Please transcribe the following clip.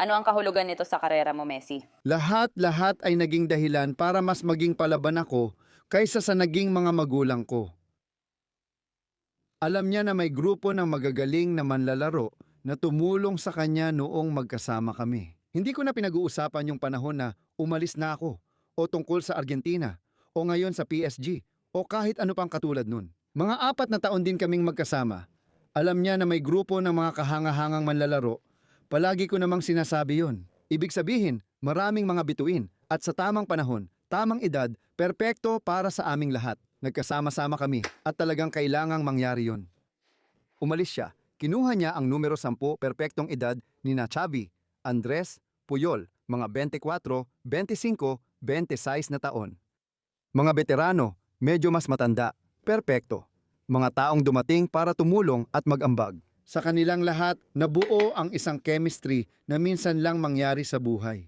Ano ang kahulugan nito sa karera mo, Messi? Lahat-lahat ay naging dahilan para mas maging palaban ako kaysa sa naging mga magulang ko. Alam niya na may grupo ng magagaling na manlalaro na tumulong sa kanya noong magkasama kami. Hindi ko na pinag-uusapan yung panahon na umalis na ako o tungkol sa Argentina o ngayon sa PSG o kahit ano pang katulad nun. Mga 4 na taon din kaming magkasama. Alam niya na may grupo ng mga kahangahangang manlalaro. Palagi ko namang sinasabi yon. Ibig sabihin, maraming mga bituin at sa tamang panahon, tamang edad, perpekto para sa aming lahat. Nagkasama-sama kami at talagang kailangang mangyari yon. Umalis siya. Kinuha niya ang numero 10 perpektong edad ni na Xavi, Andres, Puyol, mga 24, 25, 26 na taon. Mga veterano, medyo mas matanda, perpekto. Mga taong dumating para tumulong at mag-ambag. Sa kanilang lahat, nabuo ang isang chemistry na minsan lang mangyari sa buhay.